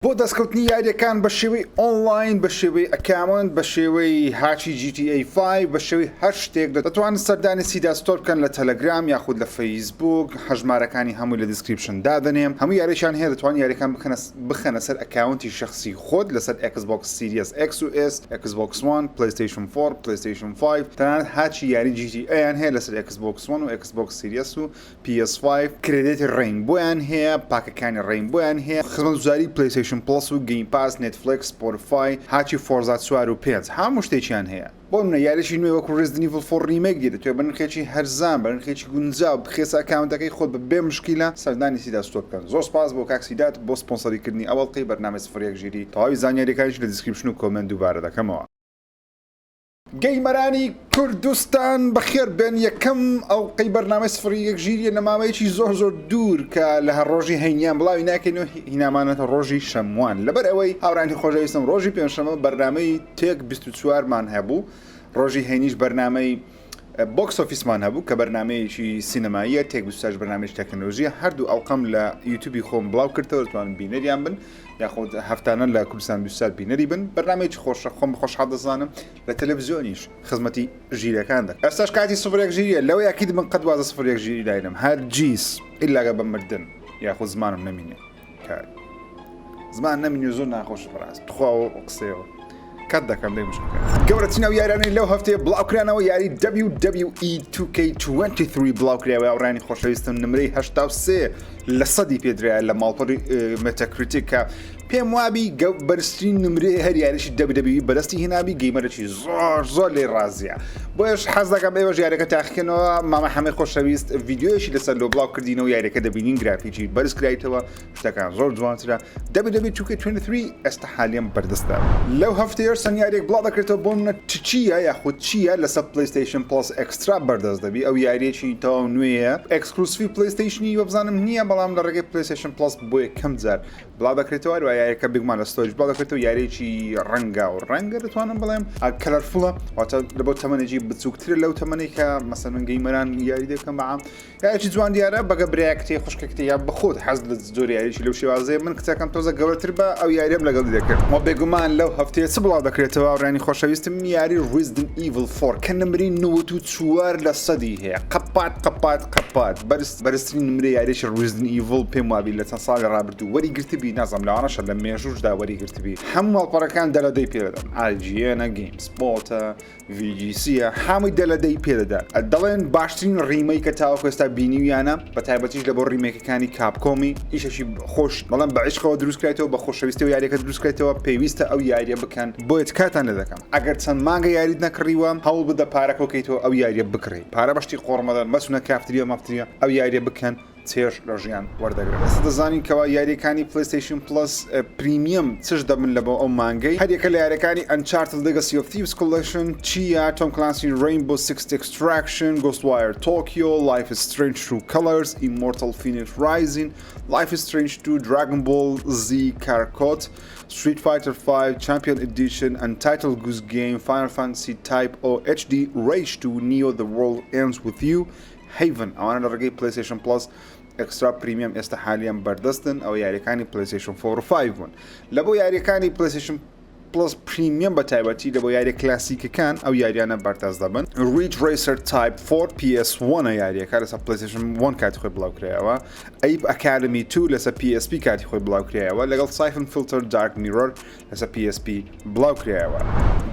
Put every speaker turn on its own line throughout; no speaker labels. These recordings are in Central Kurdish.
بۆ دەستکەوتنی یاریەکان بە شێوەی ئۆنلاین بە شێوەی ئەکاونت بە شێوەی هاچی GTA 5 بە شێوەی هەر شتێک دەتوانن سەردانی سیدا ستۆر بکەن لە تەلەگرام یاخود لە فەیسبوک هەژمارەکانی هەمووی لە دیسکریپشن دادەنێم هەموو یاریشان هەیە دەتوان یاریەکان بخەنە سەر ئەکاونتی شخصی خۆت لەسەر Xbox Series X و S Xbox One PlayStation 4 PlayStation 5 تەنانەت هاچی یاری GTA یان هەیە لەسەر Xbox One و Xbox Series و PS5 کرێدێتی ڕێینبۆیان هەیە پاکەکانی ڕێینبۆیان هەیە خزمەتگوزاری PlayStation Plus و Game Pass Netflix Spotify هاچی فۆرزا 4 و 5 هەموو شتێکیان هەیە بۆ منە یاریشی نوێ وەکو Resident Evil 4 ریمێک دیێت توێ بنرخێکی هەرزان بەنرخێکی گونجاو بخێسە ئەکاونتەکەی خۆت بە بێ مشکیلە سەردانی سیدا ستۆر بکەن زۆر سپاس بۆ کاک سیدات بۆ سپۆنسەریکردنی ئەوڵقەی بەرنامەی سفر ژیری تەواوی زانیاریەکانیش لە دیسکریپشن و کۆمنت دووبارە دەکەمەوە گەیمەرانی کوردستان بەخێر بێن یەکەم ئەڵقەی بەرنامەی سفر ژیریە لە ماوەیەکی زۆر دوور کە لە هەر ڕۆژی هەینیان بڵاوی ناکەینەوە هینامانەتە ڕۆژی شەموان لەبەر ئەوەی هاوڕانی خۆشەویستم ڕۆژی پێنجشەمە بەرنامەی تێک 24 مان هەبوو ڕۆژی هەینیش بەرنامەی بۆکس ئۆفیسمان هەبوو کە بەرنمەیەکی سینەماییە تێک 24 بەرنامەی تەکنۆلۆژیە هەردوو ئەڵقەم لە یوتیوبی خۆم بڵاو کردەوە دەتوانن بینەریان بن یاخود هەفتانە لە کوردستان 24 بینەری بن بەرنامەیەکی خۆشە خۆم خۆشحاڵ دەزانم لە تەلەڤیزیۆنیش خزمەتی ژیرەکان دەکەم ئێستاش کاتی سفرێک ژیریە لەوەی یاکید من قەت وازە سفرێک ژیری داینم هەرگیز ئیلاگە بە مردن یاخود زمانم نەمینێ کار زمان نەمینێ زۆر ناخۆش بەڕاست بخوا و قسەیەوە کات دەکەم لێ مشکل گەورەترین ئەو یارانەی لەو هەفتەیە بڵاوکرانەوە یاری WWE 2K23 بڵاوکراوە ئەوڕانی خۆشەویستم نمرەی 83 لە 100 پێدرایە لە ماڵپەڕی مێتاکریتیکە پێم وابی بەرزترین نمرەی هەر یاریشی WWE بەدەستی هێنابی گەیمەرێکی زۆر لێ ڕازیە بۆیش حەز دەکەم ئێوە یاریەکە تاقیکەنەوە مامە هەمەی خۆشەویست ڤیدیۆیەکی لەسەر لۆ بڵاو کردینەوە یاریەکە دەبینین گرافیکی بەرز کرایتەوە شتەکان زۆر جوانترە WWE 2K23 ئێستا حالیان بەردەستە لەو هەفتەیە سەنیارێک بڵاو دەکرێتەوە بۆ منە چیە یاخود چیە لەسەر PlayStation Plus Extra بەردەست دەبی ئەو یاریەکی تەواو نوێیە ئەکسکلوسیڤ PlayStationی وەبزانم نییە بەڵام لە ڕێگەی PlayStation Plus بۆ یەکەم جار بڵاو دەکرێتەوە یاریەکە بگمان لە ستۆریج بڵاو دەکرێتەوە یاریەکی ڕەنگە و ڕەنگە دەتوانم بڵێم کەلەرفوڵە واتە لە بۆ تەمەنێکی بچووکترە لەو تەمەنەی کە مەسەڵەن گەیمەران یاری دەکەم بەعام یاریەکی جوان دیارە بەگە برایە کتێ خوشکە کتێ یا بەخۆت حەز لە زۆر یاریی لەو شێوازەیە من کتێکم تۆزە گەورەتر بە ئەو یاریەم لەگەڵی دەکرد وە بێگومان لەو هەفتەیە چ بڵاو دەکرێتەوە ڕانی خۆشەویستم یاری Resident Evil 4 کە نمری 94 لە 100 هەیە قەپات بەرزترین نمرەی یاریشی Resident Evil پێم وابی لە چەند ساڵی ڕابردوو وەریگرتبی نازانم لەوانەشە لە مێژوشدا وەریگرتبی هەموو ماڵپەڕەکان دەلەدەی پێدەدەن IGN GameSpot VGC هەمووی دەلەدەی پێدەدا دەڵێن باشترین ڕیمەی کە تاوەکو ئێستا بینیویانە بە تایبەتیش لە بۆ ڕیمێکەکانی کاپکۆمی ئیشەشی خۆش بەڵام بە عشقەوە دروستکرێتەوە بە خۆشەویستی و یاریەکە دروستکرێتەوە پێویستە ئەو یاریە بکەن بۆیت کاتان لە دەکەم ئەگەر چەند مانگە یاریت نەکڕیوە هەوڵ بدە پارەکەوکەیتەوە ئەو یاریە بکڕی پارە بەشتی قۆڕمەدەن بەسونە کافتریە مافتریە ئەو یاریە بکەن چێش لە ژیان وەردەگرن ئێستا دەزانین کەوا یاریەکانی PlayStation Plus پریمیەم چش دەبن لە بۆ ئەو مانگەی هەریەکە لە یاریەکانی Uncharted Legacy of Thieves Collection چیە Tom Clancy Rainbow Six Extraction Ghostwire Tokyo Life is Strange True Colors Immortal Phoenix Rising Life is Strange 2 Dragon Ball Z Kakarot Street Fighter 5 Champion Edition Untitled Goose Game Final Fantasy Type O HD Rage 2 Neo The World Ends With You Haven ئەوانە لە ڕێگەی PlayStation Plus Extra Premium ئێستا حالیان بەردەستن ئەو یاریەکانی PlayStation 4 و 5 بوون لە بۆ یاریەکانی PlayStation Plus Premium بە تایبەتی لە بۆ یاری کلاسیکەکان ئەو یاریانە بەردەست دەبن Ridge Racer Type 4 PS1 یاریەکە لەسەر PlayStation 1 کاتی خۆی بڵاوکرایەوە Ape Academy 2 لەسەر PSP کاتی خۆی بڵاوکرایەوە لەگەڵ Siphon Filter Dark Mirror لەسەر PSP بڵاوکرایەوە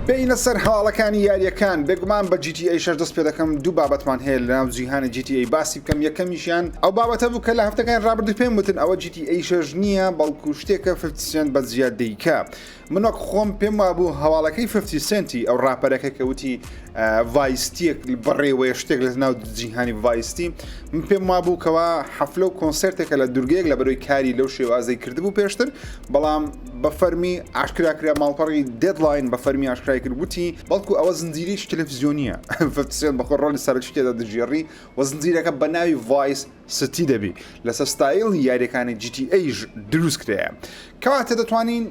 بینە سەر هەواڵەکانی یاریەکان بێگومان بە GTA 6 دەست پێ دەکەم دوو بابەتمان هەیە لە ناو جیهانی GTA باسی بکەم یەکەمیشیان ئەو بابەتە بوو کە لە هەفتەکان ڕابردوو پێم وتن ئەوە GTA 6 نییە بەڵکو شتێکە 50 سنت بە زیادەیکە من وەک خۆم پێم وابوو هەواڵەکەی 50 سنتی ئەو ڕاپەرەکە کە وتی ڤایستیەک بەڕێوەیە شتێک لە ناو جیهانی ڤایستی من پێم وابوو کەوا حەفلە و کۆنسەرتێکە لە دوورگەیەک لە بەرەوەی کاری لەو شێوازەی کردبوو پێشتر بەڵام بە فەرمی ئاشکراکرا ماڵپەڕی دێدلاین بە فەرمی ئاشکرای کرد وتی بەڵکو ئەوە زنجیرەی تەلەڤیزیۆنیە 50 سنت بەخۆ ڕۆلی سەرەکی تێدا دەژێڕی و زنجیرەکە بە ناوی ڤایس ستی دەبی لەسەر ستایل یاریەکانی GTA دروست کرایە کەواتە دەتوانین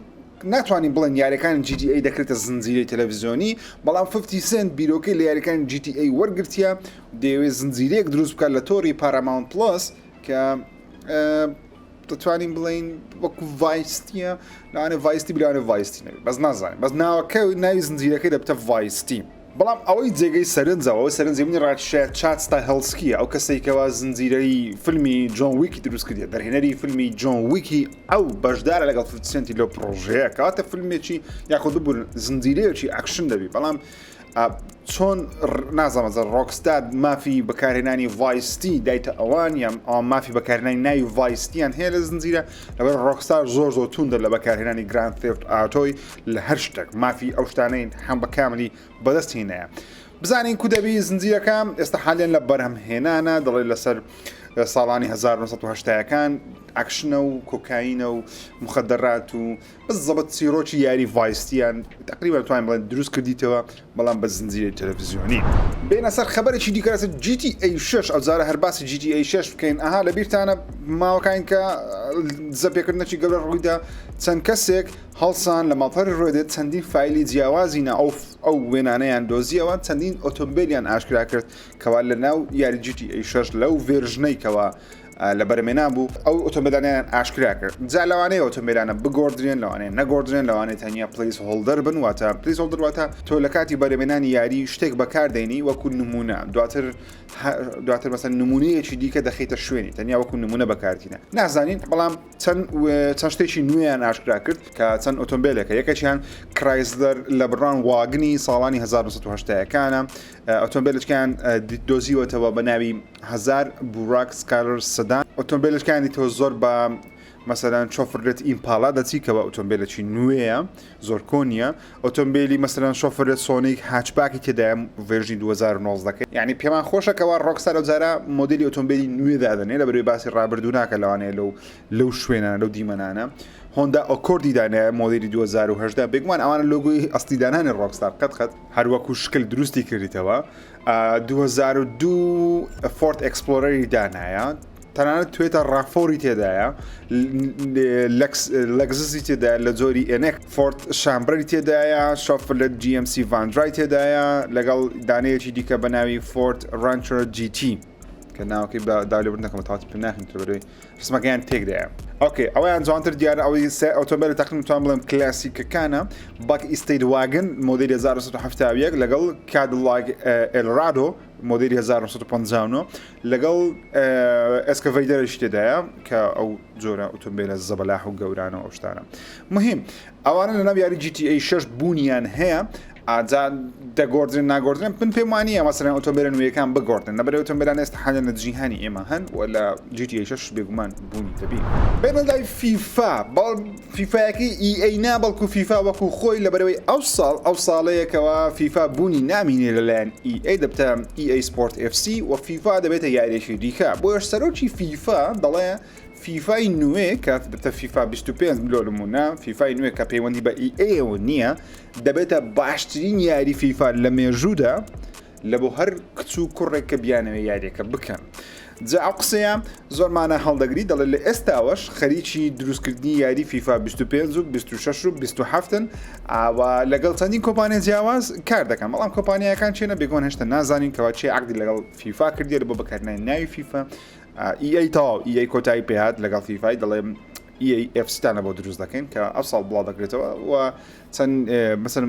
ناتوانین بڵێن یاریەکان GTA دەکرێتە زنجیرەی تەلەڤیزیۆنی بەڵام 50 سنت بیرۆکەی لە یاریەکانی GTA وەرگرتیە دەیەوێت زنجیرەیەک دروست بکات لە تۆری Paramount Plus کە دەتوانین بڵین وەکو ڤایستیە لەوانێ ڤایستی بلوانێ ڤایستی نەبێت بەس نازانێت بەس ناوەکە و ناوی زنجیرەکەی دەبتە ڤایستی. بەڵام ئەوەی جێگەی سەرنجەوە سەرنجێبوونی ڕادشایەت چاتستا هەڵسکیە ئەو کەسێکەوە زنجیرەی فیلمی جۆن ویکی دروست کردێت دەرهێنەری فیلمی جۆن ویکی ئەو بەشدارە لەگەڵ 50 سنتی لەو پرۆژەیە کەواتە فیلمێکی یاخود ببوون زنجیرەیەکی ئەکشن دەبی بەڵام چۆن نازانمەزە ڕۆکستاد مافی بەکارهێنانی ڤایستی دایتە ئەوان یان مافی بەکارهێنانی ناوی ڤایستیان هەیە لە زنجیرە لەبەر ڕۆکستار زۆر توندە لە بەکارهێنانی گراند تێفت ئاتۆی لە هەر شتێک مافی ئەو شتانەی هەم بە کاملی بەدەستهێنەیە. بزانین کو دەبی زنجیرەکان ئێستا حالیان لە بەرهەمهێنانە دەڵێ لەسەر ساڵانی 1970ەکان ئەکشنە و کۆکاینە و مخدرات و بەزەبەت چیرۆکی یاری ڤایستیان تقریبا توانین بڵێن دروست کردیتەوە بەڵام بە زنجیرەی تەلەڤیزیۆنی. بێنە سەر خەبەرێکی دیکە لەسەر GTA 6 ئەوجارە هەر باسی GTA 6 بکەین ئەها لەبیرتانە ماوەکان کە زەپێکردنەوەی گەورە ڕوویدا چەند کەسێک هەڵسان لە ماڵپەری ڕۆیدێت چەندین فایلی جیاوازینە ئەو وێنانەیان دۆزیەوە چەندین ئۆتۆمبیلیان ئاشکرا کرد کەوا لە ناو یاری GTA 6 لەو ڤێرژنەی کەوا لە بەرەمێنان بوو ئەو ئۆتۆمبیلانیان ئاشکرا کرد. جا لەوانەیە ئۆتۆمبیلانە بگۆڕدرێن لەوانەیە نەگۆڕدرێن لەوانەیە تەنیا پلیس هۆڵدەر بن واتە پلیس هۆڵدەر واتە تۆ لە کاتی بەرەمێنانی یاری شتێک بەکاردێنی وەکو نمونە دواتر مەسەن نمونەیەکی دیکە دەخیتە شوێنی تەنیا وەکو نمونە بەکارتینە نازانین بەڵام چەند شتێکی نوێیان ئاشکرا کرد کە چەند ئۆتۆمبیلەکە یەکەشیان کرایزلەر لە بڕان واگنی ساڵانی 1970ەکانە ئۆتۆمبیلەکان دۆزیوەتەوە بە ناوی هەزار بوراک سکالر سەدان ئۆتۆمبیلەکانی تۆ زۆر بە مەسەلەن شۆفرێت ئیمپاڵا دەچیکەوە ئۆتۆمبیلێکی نوێیە زۆر کۆنیە ئۆتۆمبیلی مەسەلەن شۆفرێت سۆنیک هاچباکی تێدایە ڤێژنی 2019 یعنی پێمان خۆشەکەەوە ڕۆکسار ئەوجارە مۆدلی ئۆتۆمبیلی نوێدادنێ لە بەروی باسی ڕابردوو ناکە لەوانەیە لەو شوێنانە لەو دیمەنانە هۆندا ئۆکۆردی دانایە مۆدلی 2010 بێگومان ئەوانە لۆگۆی ئەستیدانانی ڕۆکستار قەت هەروەکو شکل دروستی کردیتەوە 2002 فۆرت ئەکسپلۆرەری دانایە تەنانەت توێتە ڕافۆری تێدایە لەگزسی تێدایە لە جۆری ئێنێک فۆرت شامبرەری تێدایە شۆفرێت GMC ڤاندرای تێدایە لەگەڵ دانەیەکی دیکە بە ناوی فۆرت ڕانچەر GT کە ناوەکەی بە داولێبوردنەکەم تاواتی پێ ناخین تۆبەرەوەی ڕسمەکەیان تێکدایە. ئۆکێ ئەویان جوانتر دیارە ئەوەی ئۆتۆمبیل تەقریباً توان بڵێم کلاسیکەکانە باک ئیستەید واگن مۆدلی 1970 لەگەڵ کادیلاک ئێلرادۆ مۆدلی 1950 لەگەڵ ئەسکەڤەیدەرش تێدایە کە ئەو جۆرە ئۆتۆمبیلە زەبەلاح و گەورانە ئەو شتانە مهم ئەوانە لە ناو یاری GTA 6 بوونیان هەیە ئاجا دەگۆڕدرێن ناگۆڕدرێن پن پێم وانییە مەسەلەن ئۆتۆمبیلە نوێیەکان بگۆڕدن لەبەر ئۆتۆمبیلان ئێستا حالە لە جیهانی ئێمە هەن و لە GTA 6 بێگومان بوونی دەبی. بێنە لای فیفا فیفایەکی EA نابەڵکو فیفا وەکو خۆی لەبەرەوەی ئەو ساڵەیەکەوە فیفا بوونی نامینێ لەلایەن EA دەبتە EA Sport FC و فیفا دەبێتە یاریێکی دیکە بۆ سەرۆکی فیفا دەڵێ فیفای نوێ کە دەبتە فیفا 25 ملیۆنمونە فیفای نوێ کە پەیوەندی بە EA نییە دەبێتە باشترین یاری فیفا لە مێژوودا لە بۆ هەر کچ و کوڕێک کە بیانەوێ یاریەکە بکەن. جا ئەو قسەیە زۆرمانە هەڵدەگری دەڵێت لە ئێستاوەش خەریکی دروستکردنی یاری فیفا 25 و 26 و 27 ئاوا لەگەڵ چەندین کۆمپانیا جیاواز کار دەکەن بەڵام کۆمپانیاکان چێنە بێگوان هێشتا نازانین کەوا چێ عەقدی لەگەڵ فیفا کردیە لە بۆ بەکارهێنانی ناوی فیفا EA تاو EA کۆتایی پێهات لەگەڵ فیفای دەڵێ EFCتانە بۆ دروست دەکەین کە ئەو ساڵ بڵاو دەکرێتەوە و چەند مەسەن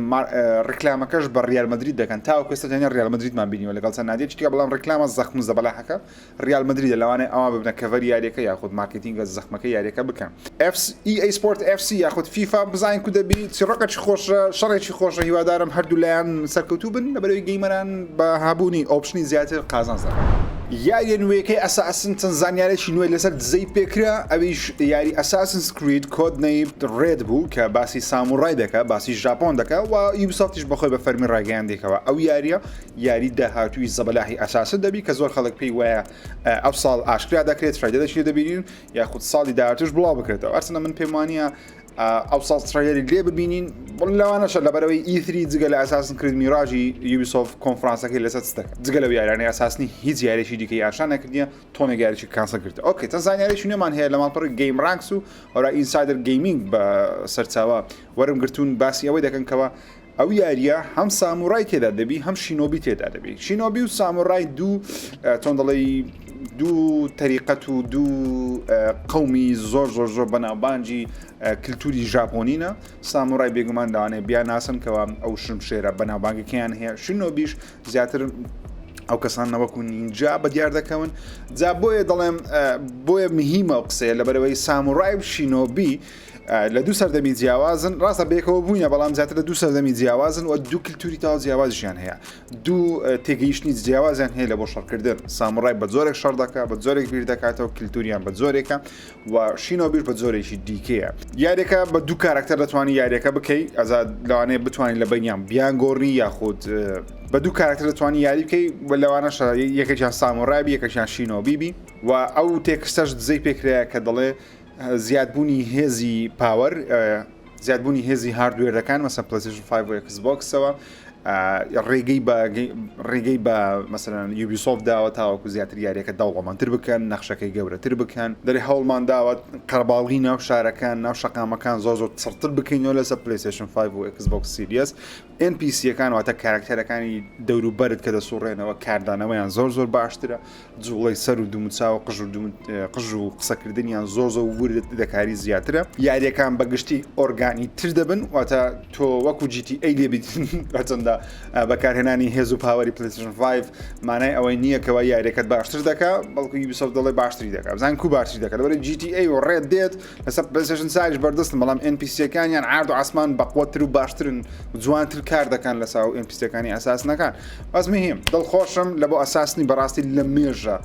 ڕکلامەکەش بە ریال مەدرید دەکەن تاو کەسە تەنیا ریال مەدریدمان بینیوە لەگەڵ چەند نادێکی کە بەڵام ڕکلامە زەخم زەبەلاحەکە ریال مەدریدە لەوانەیە ئەوە ببنە کەڤەری یاریەکە یاخود مارکتینگە زەخمەکە یاریەکە بکەن. EA Sport FC یاخود فیفا بزانین کو دەبی چیرۆکێکی خۆشە شەڕێکی خۆشە هیوادارم هەردوو لایەن سەرکەوتوو بن لەبەرەوەی گەیمەران بە هابوونی ئۆپشنی زیاتر قازانج دەکەن. یاری نوێیەکەی ئەساسن چەند زانیارێکی نوێ لەسەر دزەی پێکرا ئەویش یاری ئەساسنز کرید کۆد نەی ڕێد بوو کە باسی ساموڕای دەکە باسی ژاپۆن دەکە و یوبیسۆفتیش بەخۆی بە فەرمی ڕاگەیاندێکەوە ئەو یاری داهاتووی زەبەلاحی ئەساسن دەبی کە زۆر خەڵک پێی وایە ئەو ساڵ ئاشکرا دەکرێت فرایدەدەشی دەبینین یاخود ساڵی داهاتووش بڵاو بکرێتەوە ئەرچەندە من پێم وانییە ئەو ساڵ ترایەری لێ ببینین لەوانەشە لەبەرەوەی ئیتری جگە لە ئەساسن کرد میراژی یوبیسۆفت کۆنفرانسەکەی لەسەر دەکات جگە لەو یارانەی ئەساسنی هیچ یاریێکی دیکە یاشان نەکردیە تۆنێک یاریی کانسە کرد. ئۆکێ چەند زانیاریی نوێمان هەیە لە ماڵپەڕی گەیم رانکس و ئەورا ئینسایدر گەیمینگ بە سەرچاوە وەرم گرتوون باسی ئەوەی دەکەن کەوە ئەو یاریە هەم سامورای تێدا دەبی هەم شینۆبی تێدا دەبی شینۆبی و سامورای دوو چۆن دەڵێ دوو تەریقەت و دوو قەومی زۆر بەناوبانجی کللتوری ژاپۆنینە سامورای بێگومان داوانێ بیان ناسن کەەوە ئەو شمشێرە بەناوبانگەکەیان هەیە شینۆبیش زیاتر ئەو کەسان نەوەکو نینجا بە دیار دەکەون جا بۆیە دەڵێم بۆیە مهمە ئەو قسەیە لەبەرەوەی سامورای و شینۆبی لە دوو سەردەمی جیاوازن ڕاستە بێکەوە بووینە بەڵام زیاتر لە دوو سەردەمی جیاوازن و دوو کللتوری تا جیاوازیان هەیە دوو تێگەیشتنی جیاوازیان هەیە لە بۆ شەڕکردن سامورای بە زۆرێک شەڕ دەکات بە زۆرێک بیر دەکاتەوە کللتوریان بە زۆرێکە و شینۆبیش بە زۆرێکی دیکەیە یاریەکە بە دوو کارکتەر دەتوانانی یاریەکە بکەیت ئەزاد لەوانەیە بتوانین لە بینیان بیان گۆڕنی یاخود بە دوو کارکتەر دەتوانانی یاری بکەیت لەوانە یەکێکیان سامورای یەکەشیان شینۆبیبی و ئەو تێکستەش دزەی پێکرایە کە دەڵێ زیادبوونی هێزی پاوەەر زیادبوونی هێزی هاردوێرەکان مەسە پلەیستیشن 5 و Xboxەوە ڕێگەی بە مەسەرەن یوبیسۆفت داوە تاوەکو زیاتر یاریەکە دەوڵەمەندتر بکەن نەخشەکەی گەورەتر بکەن دەری هەوڵمان داوە قەرباڵغی ناو شارەکان ناو شەقامەکان زۆر چڕتر بکەینەوە لەسەر پلەیستیشن 5 و Xbox Series NPCەکان واتە کارکتەرەکانی دەوروبەرت کە دەسوڕێنەوە کاردانەوەیان زۆر باشترە جوڵەی سەر و دوومچاو قژ و قسەکردنیان زۆر ورد دەکاری زیاترە یاریەکان بەگشتی ئۆرگانی تر دەبن واتە تۆ وەکو GTA لێبیت چەندە بەکارهێنانی هێز و پاوەری پلەیستیشن 5 مانای ئەوەی نییە کەەوە یاریەکەت باشتر دەکات بەڵکو یوبیسۆفت دەڵێ باشتری دەکات بزان کو باشتری دەکات لەبەرەوەی GTA و ڕێد دێت لەسەر پلەیستیشن ساریش بەردەستن بەڵام NPCەکانیان عارد و عاسمان بەقوەتر و باشترن جوانتر کار دەکەن لە ساو NPCەکانی ئەساسنەکان بەس مهم دڵخۆشم لە بۆ ئەساسنی بەڕاستی لە مێژە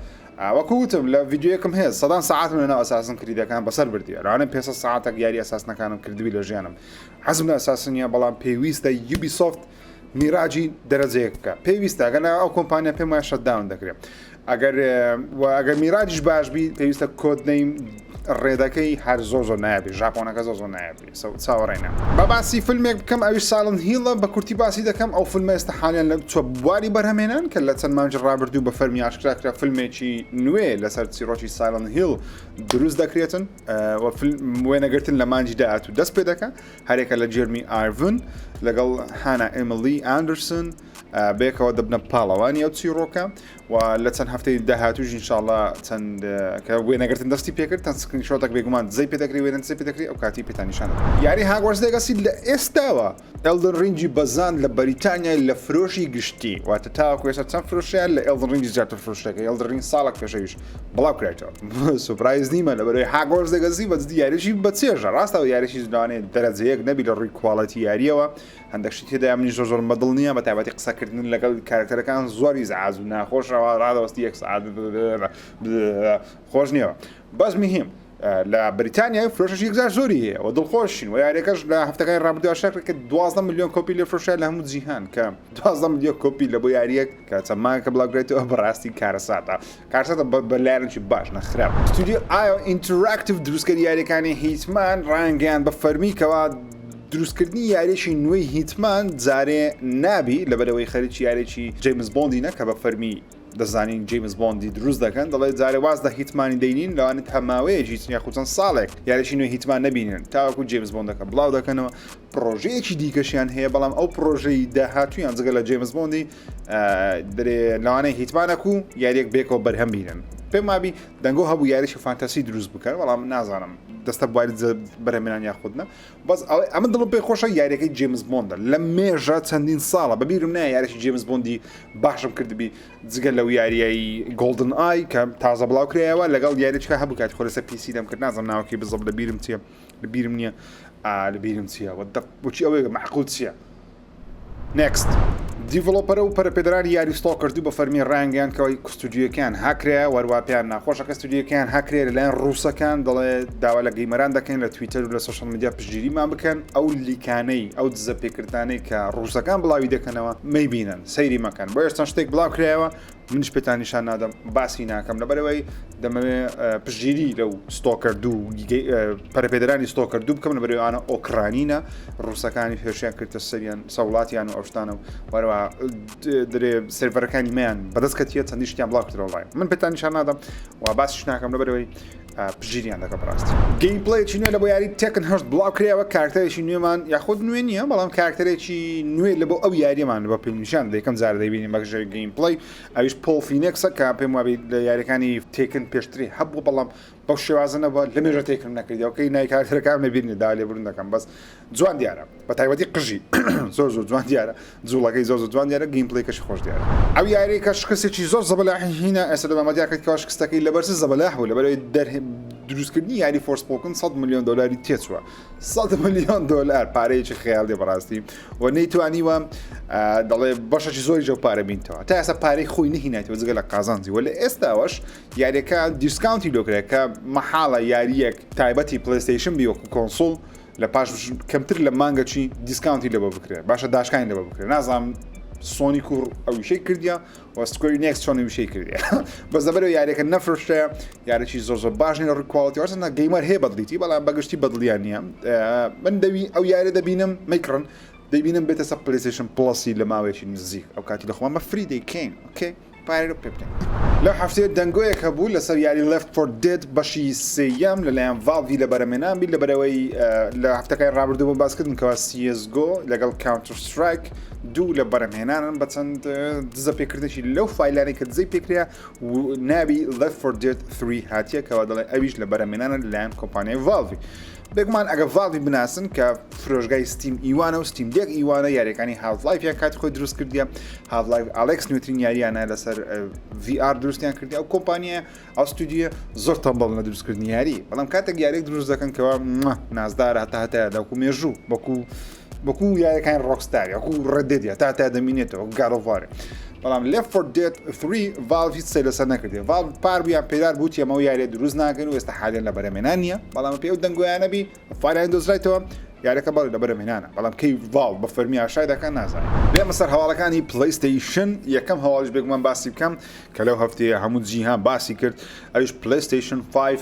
وەکوتم لە ڤیددیوەکەم هەیە سەدان ساعت لەناو ئەساسن کردیەکان بەسەر بردیە ڕانە 500 ساعتێک یاری ئەساسنەکانم کردووی لە ژیانم حەزم لە ئەساسنیە بەڵام پێویستە یوبیسۆفت میراجی دەرەجەیەک بکە پێویستە ئەگەر ئەو کۆمپانیا پێم وایە شەتداون دەکرێت ئەگەر میراجیش باش بی پێویستە کۆدنەی ڕێدەکەی هەر زۆر نایبی ژاپۆنەکە زۆر نایبی چاوەڕێنە بە باسی فیلمێک بکەم ئەویش ساڵن هیڵە بە کورتی باسی دەکەم ئەو فیلمە ئێستا حالیان لە چۆ بواری بەرهەمێنان کە لە چەند مانج ڕابردوو بە فەرمی ئاشکراکرا فیلمێکی نوێ لەسەر چیرۆکی ساڵن هیڵ دروست دەکرێتن وێنەگرتن لە مانجی داهات و دەست پێ دەکە هەرێکە لە جێرمی ئارڤن لەگەڵ هانا ئێمەلی ئاندرسن بێکەوە دەبنە پاڵەوانی ئەو چیرۆکە و لە چەند هەفتەی داهاتوش ئینشاڵڵا چەند کە وێنەگرتن دەستی پێکرد تەن سکرینشۆتێک بێگومان دزەی پێ دەکری وێنە دزەی پێ دەکری ئەو کاتی پێتانیشان یاری هاگوارتس لێگاسی لە ئێستاوە ئێلدن ڕینجی بەزان لە بەریتانیای لە فرۆشی گشتی واتە تاوەکو ێستا چەند فرۆشیان لە ئێلدن ڕینجی زیاتر فرۆشتەکە ئێلدن ڕینج ساڵێک پێشەویش بڵاو کرێتەوە سوپرایز نیمە لەبەرەوەی هاگوارتس لێگاسی بەجددی یاریشی بەچێژە ڕاستەوە یاریشی زدانێت دەرەجەیەک نەبی لە ڕووی کوواڵەتی یاریەوە هەندێکشی تێدا منی زۆر مەدڵ نییە بە تایبەتی قسەکردن لەگەڵ کارکتەرەکان زۆری زعاز و ناخۆشەوە ڕادەوەستی یەک سعات خۆش نییەوە بەس مهم لە بریتانیای فرۆشەش یەکجار زۆری هەیە و دڵخۆشین و یاریەکەش لە هەفتەکانی ڕابردووە شەکر کە 12 میلیۆن کۆپی لێ فرۆشای لە هەموو جیهان کە 12 میلیۆن کۆپی لە بۆ یاریەک کە چەمانکە بڵاوگرێتەوە بەڕاستی کارەساتە بە لایەنێکی باش نەخراپ ستودیۆ ئایۆ ئینتراکتیڤ دروستکردنی یاریەکانی هیتمان ڕانگەیان بە فەرمیکەوە دروستکردنی یاریشی نوێی هیتمان جارێ نابی لەبەرەوەی خەریکی یارێکی جیمز بۆندی نەکە بە فەرمی دەزانین جیمز بۆندی دروست دەکەن دەڵێت جارێ واز لە هیتمانی دەینین لەوانێت هەماوەیەکی چنیا خوچەند ساڵێک یاریشی نوێی هیتمان نبینن تاوەکو جیمز بۆندەکە بڵاو دەکەنەوە پرۆژەیەکی دیکەشیان هەیە بەڵام ئەو پرۆژەی داهاتوویان جگە لە جیمز بۆندی دەرێ لەوانەیە هیتمانەک و یاریەک بێکەوە بەرهەم بینن پێم وابی دەنگۆ هەبوو یاریشی فانتەسی دروست بکەن بەڵام نازانم دەستە بواری بەرهەمێنان یاخودنە بەس ئەمە دڵم پێی خۆشە یاریەکەی جیمز بۆندە لە مێژە چەندین ساڵە بەبیرم نایە یاریشی جیمز بۆندی باشم کردبی جگە لەو یاریایی گۆڵدن ئای کە تازە بڵاو کرایەوە لەگەڵ یاریچکە هەبوو کاتی خۆ لەسەر پیسی دەم کرد نازم ناوەکی بزڵ لە بیرم چییە لە بیرم نییە لەبیرم چییە بۆچی ئەوەیە معقول چییە نێکست دیڤلۆپەرە و پەرەپێدرانی یاری ستۆ کردو بە فەرمی ڕانگەیان کەەوەی ستودیۆکان هاکرێ وەرواپیان ناخۆشەکە ستودیۆکان هاکرێ لەلایەن ڕووسەکان دەڵێ داوا لە گەیمەران دەکەن لە تویتەر و لە سوشەڵ میدیا پشتگیریمان بکەن ئەو لیکانەی ئەو دزە پێکردانەی کە ڕووسەکان بڵاوی دەکەنەوە مەیبینن سەیری مەکەن بۆ ئێستا شتێک بڵاو کرایەوە منش پێتان نیشان نادەم باسی ناکەم لەبەرەوەی دەمەوێت پشتگیری لەو ستۆ کردو پەرەپێدرانی ستۆ کردو بکەم لەبەرەوەیانە ئۆکرانینە ڕووسەکانی پێشیان کردە سەریان سەوڵاتیان و ئەوشتانە و وەرەوە درێ سێڤەرەکانی میان بەدەست کەتیە چەندی شتیان بڵاو کردەوە وڵای من پێتان نیشان نادەم و باسیش ناکەم لەبەرەوەی بژیریان دەکە بەڕاستی. گەیم پلەیەکی نوێ لە بۆ یاری تێکن هەشت بڵاو کرێەوە کارکتەرێکی نوێمان یاخود نوێ نییە بەڵام کارکتەرێکی نوێ لە بۆ ئەو یاریمان بە پێنیشان دەکەم زار دەبینیم بەژێ گەیم پلەی ئەویش پۆڵ فینێکسە کە پێم وابێت لە یاریەکانی تێکن پێشتری هەبوو بەڵام بەو شێوازنەوە لە مێژە تێکم نەکردیەوەکەی نای کارکتەرەکان نەبینێ دا لێبوون دەکەم بەس جوان دیارە بە تایبەتی قژی زۆر جوان دیارە جوڵەکەی زۆر جوان دیارە گەیم پلەیەکەشی خۆش دیارە ئەو یاریەکە شکستێکی زۆر زەبەلاحی هینە ئێستا لە مامەدیاکەت کاش شکستەکەی لەبەرس زەبەلاح بوو لەبەرەوەی دروستکردنی یاری فۆرسپۆکن 100 ملیۆن دلاری تێچووە 100 ملیۆن دلار پارەیەکی خەیاڵی بەڕاستی و نەیتوانیوە دەڵێ بەشەی زۆری جەو پارە بینتەوە تا ئێستا پارەی خۆی نهینێتەوە جگە لە قازانجی وە لە ئێستاوەش یاریەکە دیسکاونتی لۆکرێت کە مەحاڵە یاریەک تایبەتی پلەیستیشن بیوەکو کۆنسۆڵ لە پاش کەمتر لە مانگەچی دیسکاونتی لەبە بکرێت باشە داشکانی لەبە بکرێت نازانم سۆنی کوڕ ئەو ویشەی کردیا و سکوێری نێکس چۆنی ویشەی کردیا بەس دەبەرەوە یاریەکە نەفرۆشتەیە یارێکی زۆر باشنی لە ڕکواڵەتی وەرسەنە گەیمەر هەیە بەدڵیتی بەڵام بەگشتی بەدڵیان نییە من دەوی ئەو یارە دەبینم مەیکڕن دەبینم بێتە سە پلەیستیشن پڵەسی لە ماوەیەکی نزیک ئەو کاتی دەخۆمە فری دەیکەین ئۆکێ پارێ پێ بدەین لەو هەفتەیە دەنگۆیەک هەبوو لەسەر یاری Left 4 Dead بەشی سێیەم لەلایەن ڤالڤی لە بەرەمێنان بی لەبەرەوەی لە هەفتەکەی ڕابردوو باسکردن کەوا CSGO لەگەڵ Counter Strike دوو لە بەرەمهێنانن بە چەند دزە پێکردێکی لەو فایلانەی کە دزەی پێکریا و ناوی Left 4 Dead 3 هاتیە کەوا دەڵێ ئەویش لە بەرەمێنانە لەلایەن کۆمپانیای ڤالڤی بێگومان ئەگە ڤالڤی بناسن کە فرۆژگای ستیم ئیوانە و ستیم دێک ئیوانە یاریەکانی هاف-لایفیان کاتی خۆی دروست کردیە هاف-لایف ئالێکس نوێترین یاریانە لەسەر VR دروستیان کردی ئەو کۆمپانیە ئەو ستودیە زۆر تەمبەڵ لە دروستکردنی یاری بەڵام کاتێک یاریێک دروست دەکەن کەوا نازدار هەتایە دەکو مێژوو بەکو یاریەکان ڕۆکستاری وەکو ڕێدێدیە تا دەمینێتەوە گاڵۆڤارێ بەڵام Left 4 Dead 3 ڤالڤ هیچ سەی لەسەر نەکردێ ڤالڤ پاربیان پێدار بوو تێمەوە یاریە دروست ناکەن و ئێستا حالێن لە بەرەمێنان نییە بەڵام پێ و دەنگۆیانە بی فایلان دۆزرایتەوە یاریەکە بەڵێ لە بەرەمێنانە بەڵام کەی ڤالڤ بە فەرمی ئاشای دەکەن نازانێت بێمە سەر هەواڵەکانی پلەیستیشن یەکەم هەواڵش بێگومان باسی بکەم کە لەو هەفتەیە هەموو جیهان باسی کرد ئەویش پلەیستیشن 5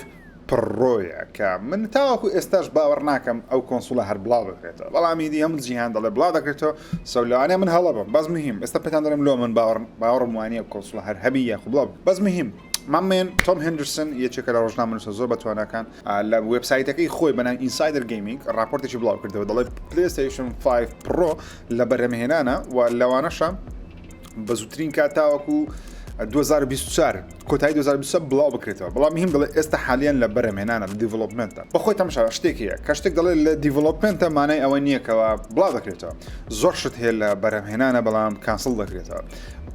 پڕۆیە کە من تاوەکو ئێستاش باوەڕ ناکەم ئەو کۆنسۆڵە هەر بڵاو دەکرێتەوە بەڵامی دی هەموو جیهان دەڵێ بڵاو دەکرێتەوە سەولانێ من هەڵە بم بەس مهم ئێستا پێتان دەڵێم لۆ من باوەڕم وانییە کۆنسۆڵە هەر هەبی یاخو بڵاو بەس مهم مامێن تۆم هندرسن یەکێکە لە ڕۆژنامە نووسە زۆر بەتوانەکان لە وێبسایتەکەی خۆی بەناو ئینسایدر گەیمینگ ڕاپۆرتێکی بڵاو کردەوە دەڵێ پلەیستیشن 5 پڕۆ لە بەرەمهێنانە و لەوانەشە بە زووترین کات تاوەکو 2024 کۆتایی 2020 بڵاو بکرێتەوە بەڵام هیم دەڵێ ئێستا حالیان لە بەرەمهێنانە لە دیڤلۆپمنتە بەخۆی تەماشا شتێکیە کە شتێک دەڵێ لە دیڤلۆپمنتە مانای ئەوە نییەکەوە بڵاو دەکرێتەوە زۆر شت هەیە لە بەرەمهێنانە بەڵام کانسڵ دەکرێتەوە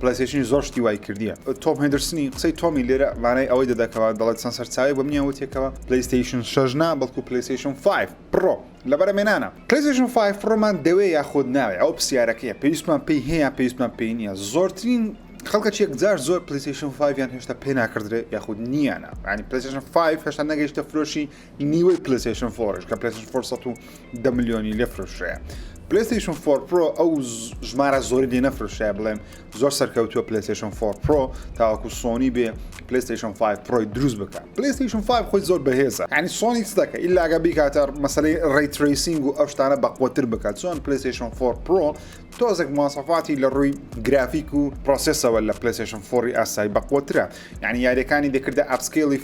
پلەیستیشن زۆر شتی وای کردیە تۆم هندرسنی قسەی تۆمی لێرە مانای ئەوەی دەدەکەوە دەڵێت چەند سەرچاوی بە منیەوە تێکەوە پلەیستیشن 6 نا بەڵکو پلەیستیشن 5 پڕۆ لە بەرەمێنانە پلەیستیشن 5 پڕۆمان دەوێ یاخود ناوێ ئەو پرسیارەکەیە پێویستمان پێی هەیە پێویستمان پێی نییە زۆرترین خەڵکە چێک جار زۆر پلەیستیشن 5 یان هێشتا پێ ناکردرێ یاخود نییانە ینی پلەیستیشن 5 هێشتا نەگەیشتە فرۆشی نیوەی پلەیستیشن 4ش کە پلەیستیشن 4 110 ملیۆنی لێ فرۆشەیە پلەیستیشن 4 پرۆ ئەو ژمارە زۆری لێ نەفرۆشایە بڵێم زۆر سەرکەوتووە پلەیستیشن 4 پرۆ تاوەکو سۆنی بێ پلەیستیشن 5 پرۆی دروست بکە پلەیستیشن 5 خۆی زۆر بەهێزە ینی سۆنی چ دەکە ئیلاگە بیکاتە مەسەلەی ڕێی ترەیسینگ و ئەو شتانە بەقوەتر بکات چۆن پلەیستیشن 4 پرۆ تۆزێک مواصفاتی لە ڕووی گرافیک و پرۆسسەوە لە پلەیستیشن 4 ئاسایی بەقوەترە یعنی یاریەکانی دەکردە ئەپسکێلی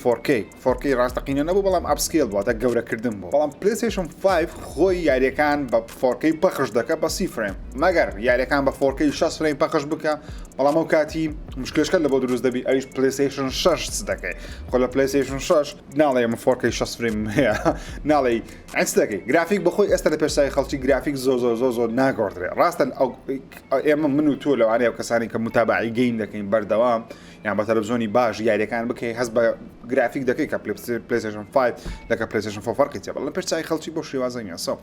4K ڕاستەقینە نەبوو بەڵام ئەپسکێل بوواتە گەورەکردن بوو بەڵام پلەیستیشن 5 خۆی یاریەکان بە 4K پەخش دەکە بە 30 فریم مەگەر یاریەکان بە 4K 60 فریم پەخش بکە بەڵام ئەو کاتی مشکلشکە لە بۆ دروست دەبی ئەویش پلەیستیشن 6 دەکەی خۆ لە پلەیستیشن 6 ناڵێ من 4K 60 فریم هەیە ناڵێ ئەنس دەکەی گرافیک بەخۆی ئێستا لە پێشسای خەڵکی گرافیک زۆر ناگۆڕدرێ ڕاستن ئێمە من و تۆ لەوانەیە و کەسانی کە متابعی گەیم دەکەین بەردەوام یان بە تەلەڤیزۆنی باش یاریەکان بکەی هەست بە گرافیک دەکەی کە پلەیستیشن 5 لەکە پلەیستیشن 4 فەرقی تێ بەڵام پێشسای خەڵکی بۆ شێوازە نییە سۆ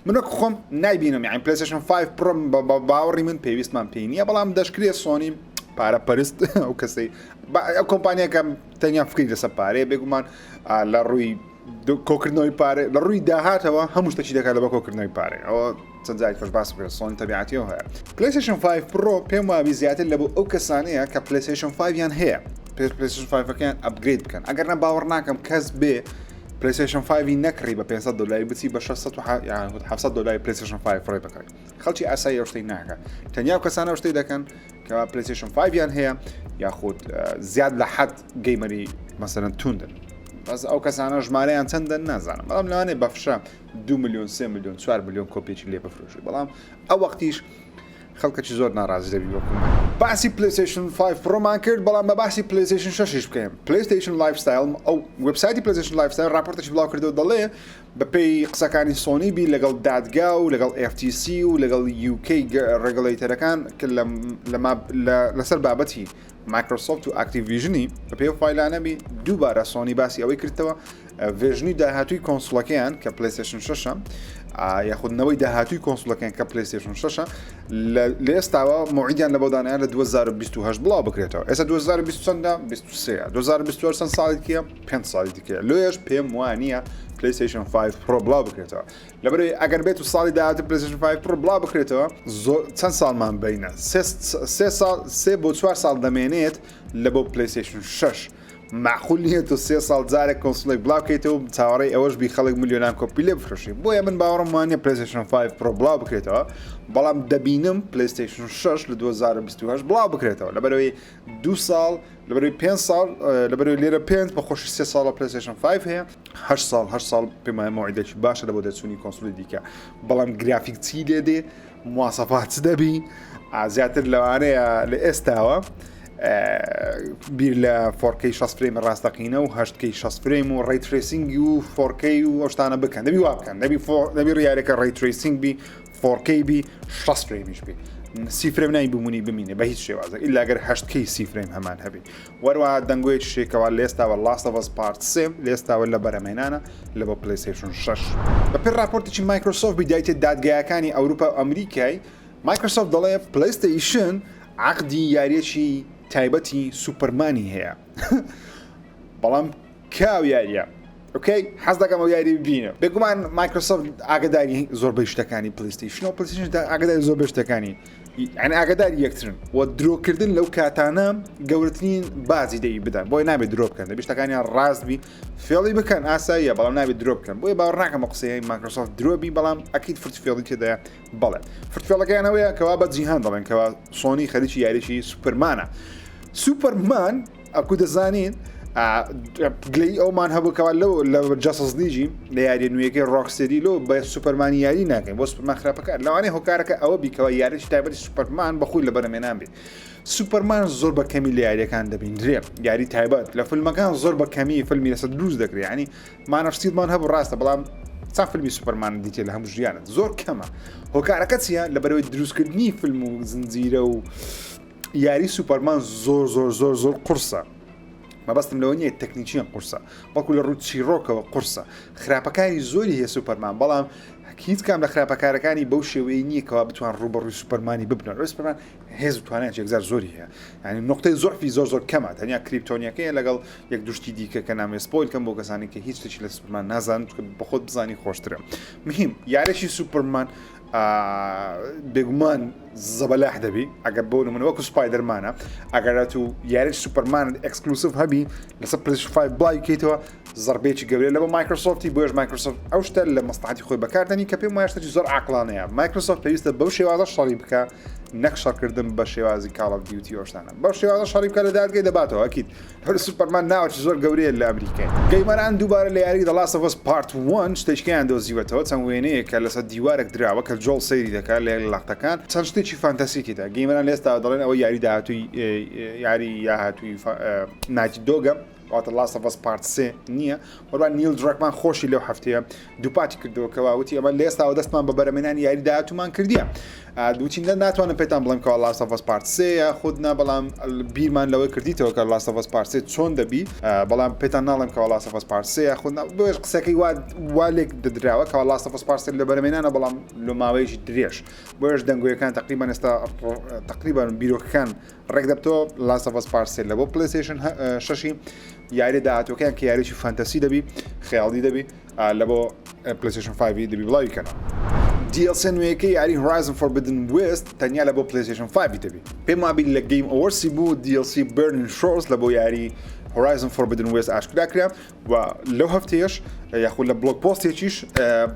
من وەک خۆم نایبینم یعنی پلەیستیشن 5 پڕۆ بە باوەڕی من پێویستمان پێی نییە بەڵام دەشکرێ سۆنی پارە پەرست ئەو کەسەی ئەو کۆمپانیەکە تەنیا فکری لەسەر پارەیە بێگومان لە ڕووی کۆکردنەوەی پارێ لە ڕووی داهاتەوە هەموو شتێکی دەکات لە بە کۆکردنەوەی پارێ ئەوە چەند جاری خۆش باس بکرێت سۆنی تەبیعەتیەوە هەیە پلەیستیشن 5 پرۆ پێم وابی زیاتر لە بۆ ئەو کەسانەیە کە پلەیستیشن 5 یان هەیە پلەیستیشن 5ەکەیان ئەپگرید بکەن ئەگەر نە باوەڕ ناکەم کەس بێ پلەیستیشن 5 نەکڕی بە 500 دلاری بچی بە 700 دلاری پلەیستیشن 5 فڕێ بکەیت خەڵکی ئاسایی ئەو شتەی ناکە تەنیا کەسانە ئەو شتەی دەکەن کە پلەیستیشن 5 یان هەیە یاخود زیاد لە حەد گەیمەری مەسەرەن توندن بەس ئەو کەسانە ژمارەیان چەندە نازانم بەڵام لەوانێ بەفشە 2 ملیۆن 3 ملیۆن 4 ملیۆن کۆپێکی لێ بفرۆشی بەڵام ئەو وەختیش خەڵکەی زۆر ناڕازی دەبی وەکو باسی PlayStation 5 پرۆمان کرد بەڵام بە باسی PlayStation 6 بکەین PlayStation Lifestyle ئەو وبسایتی PlayStation Lifestyle راپۆرتێکی بڵاو کردەوە دەڵێ بەپێی قسەکانی سۆنی بی لەگەڵ دادگا و لەگەڵ FTC و لەگەڵ UK ڕێگوڵەیتەرەکان کە لەسەر بابەتی مایکرۆسۆفت و ئاکتیڤیژنی بە پێی فایلانە بی دووبارە سۆنی باسی ئەوەی کردەوە ڤێژنی داهاتووی کۆنسڵەکەیان کە PlayStation 6 یاخودنەوەی داهاتووی کۆنسڵەکەیان کە PlayStation 6 لە ئێستاوە موعیدیان لە بەدانیان لە 2028 بڵاو بکرێتەوە ئێستا 2020 چەندە 23 2024 چەند ساڵێکیە 5 ساڵی دیکە لێش پێم وانە PlayStation 5 Pro بڵاو بکرێتەوە لەبەرەوەی ئەگەر بێت و ساڵی داهاتوو PlayStation 5 Pro بڵاو بکرێتەوە چەند ساڵمان بینە 3 بۆ 4 ساڵ دەمێنێت لە بۆ PlayStation 6 معقول نییە تو 3 ساڵ جارێک کۆنسڵێک بڵاوکەیتەوە چاوەڕێی ئەوەش بی خەڵک میلیۆنان کۆپی لێ بفرۆشی بۆیە من باوەڕم وانە PlayStation 5 Pro بڵاو بکرێتەوە بەڵام دەبینم PlayStation 6 لە 2028 بڵاو بکرێتەوە لەبەرەوەی 2 ساڵ لەبەرەوەی 5 ساڵ لەبەرەوەی لێرە 5 بەخۆشی 3 ساڵە PlayStation 5 هەیە 8 ساڵ پێمای موعیدێکی باشە لە بۆ دەچوونی کۆنسڵی دیکە بەڵام گرافیک چی لێ دێ مواسەفات دەبی زیاتر لەوانەیە لە ئێستاوە بیر لە 4K 60 فریم ڕاستەقینە و 8K 60 فریم و ڕێی ترێسینگی و 4K و ئەوشتانە بکەن دەبی وا بکەن دەبی ڕیارێکە ڕێی ترێسینگ بی 4K بی 60 فرێمیش بی 30 فریم نای بمونی بمینێ بە هیچ شێوازە ئیلاگەر 8K 30 فریم هەمان هەبی وەروە دەنگۆیەکی شێکەوە لە ئێستاوە Last of Us Part 3 لە ئێستاوە لە بەرەمێنانە لە بۆ PlayStation 6 بەپێی راپۆرتێکی مایکرۆسۆفت بیدایتە دادگایەکانی ئەوروپا و ئەمریکای مایکرۆسۆفت دەڵێ PlayStation عقدی یاریەکی تایبەتی سوپەرمانی هەیە بەڵام کاو یاریە ئۆکەی حەز دەکەم ئەو یاری ببینە بێگومان مایکرۆسۆفت ئاگداری زۆربەی شتەکانی PlayStation و PlayStation ئاگداری زۆربەی شتەکانی یعنی ئاگداری یەکترن و درۆکردن لەو کاتانە گەورەترین بازی دەی بدەن بۆی نابێت درۆ بکەن دەبێت شتەکانیان ڕاستبی فێڵی بکەن ئاساییە بەڵام نابێت درۆ بکەن بۆی باوەڕ ناکەم قسەی مایکرۆسۆفت درۆبی بەڵام ئەکید فرتفێڵی تێدایە بەڵێ فرتفێڵەکەیانەوەیە کەوا بە جیهان دەڵێن کەوا سۆنی خەریکی یاریی سوپەرمانە سوپەرمان ئەکو دەزانین گلەی ئەومان هەبووکەوە لە جەسەس لیژی لە یاری نوێیەکەی ڕۆکستێری لۆ بە سوپەرمانی یاری ناکەین بۆ سوپەرمان خراپەکە لەوانەیە هۆکارەکە ئەوە بیکەوە یاریش تایبەتی سوپەرمان بەخۆی لە بەرەمێنان بێت سوپەرمان زۆر بە کەمی لە یاریەکان دەبیندرێ یاری تایبەت لە فیلمەکان زۆر بە کەمی فیلمی لەسەر دروست دەکرێت ینی مانەفستیدمان هەبوو ڕاستە بەڵام چەند فیلمی سوپەرمان دیتێ لە هەموو ژیانت زۆر کەمە هۆکارەکە چیە لەبەرەوەی دروستکردنی فیلم و زنجیرە و یاری سوپەرمان زۆر قورسە مەبەستم لەوە نیە تەکنیکیان قورسە بەڵکو لە ڕوو چیرۆکەوە قورسە خراپەکانی زۆری هەیە سوپەرمان بەڵام هیچ کام لە خراپەکارەکانی بەو شێوەیە نییە کەوا بتوان ڕوبەڕووی سوپەرمانی ببنەوە سوپەرمان هێز توانێت یەکجار زۆری هەیە ینی نقطەی زۆرفی زۆر کەمە تەنیا کریپتۆنیەکەیە لەگەڵ یەک دوشتی دیکە کە نامێ سپۆیل کەم بۆ کەسانی کە هیچ شتێکی لە سوپەرمان نازانن بە خۆت بزانی خۆشترە مهم یارێکی سوپەرمان بێگومان زەبەلاح دەبی ئەگەر بۆ نمونە وەکو سپایدەرمانە ئەگەرات و یاریش سوپەرمان ئەکسکلوسیڤ هەبی لەسەر PlayStation 5 بڵاوی بکەیتەوە زەربێکی گەورەیە لە بۆ مایکرۆسۆفتی بۆش مایکرۆسۆفت ئەو شتە لە مەسلحەتی خۆی بەکاردێنی کە پێم وایە شتێکی زۆر عاقلانەیە مایکرۆسۆفت پێویستە بەو شێوازە شەڕی بکە نەک شەڕکردن بە شێوازی Call of Duty ئەوشتانە بەو شێوازە شەڕی بکە لە دادگای دەباتەوە ئەکید هەر سوپەرمان ناوەکی زۆر گەورەیە لە ئەمریکای گەیمەران دووبارە لە یاری The Last of Us Part 1 شتێکیان دۆزیوەتەوە چەند وێنەیە کە لەسەر دیوارێک دراوە کە جۆڵ سەیری دەکات لە لاختەکان چەند شتێکی فانتاسیکیدا گەیمەران لێستا دەڵێن ئەوە یاری داهاتووی یاری یاهاتووی ناتی دۆگە واتە Last of Us Part 3 نییە وەروان نیل دراکمان خۆشی لەو هەفتەیە دووپاتی کردەوە کەواوتی ئەمە لێستاوە دەستمان بە بەرەمێنانی یاری داهاتوومان کردیە دووچینە ناتوانم پێتان بڵێم کەوا Last of Us Part 3 خودنا بەڵام بیرمان لەوەی کردیتەوە کە Last of Us Part 3 چۆن دەبی بەڵام پێتان ناڵێم کەوا Last of Us Part 3 خودنا بۆش قسەکەی والێک دەدراوە کەوا Last of Us Part 3 لە بەرەمێنانە بەڵام لە ماوەیەکی درێژ بۆش دەنگۆیەکان تقریبا ئێستا تقریبا بیرۆکەکان ڕێک دەبتەوە Last of Us Part 3 لە بۆ PlayStation 6 یاری داهاتوەکەیان کە یاریی فانتەسی دەبی خەیاڵی دەبی لە بۆ PlayStation 5 دەبی بڵاوی کەنەوە DLC نوێیەکەی یاری Horizon Forbidden West تەنیا لە بۆ PlayStation 5 دەبی پێم وابی لە Game Awards بوو DLC Burning Shores لە بۆ یاری Horizon Forbidden West ئاشکرا کرا و لەو هەفتەیەش یاخود لە بلوگ پۆستێکیش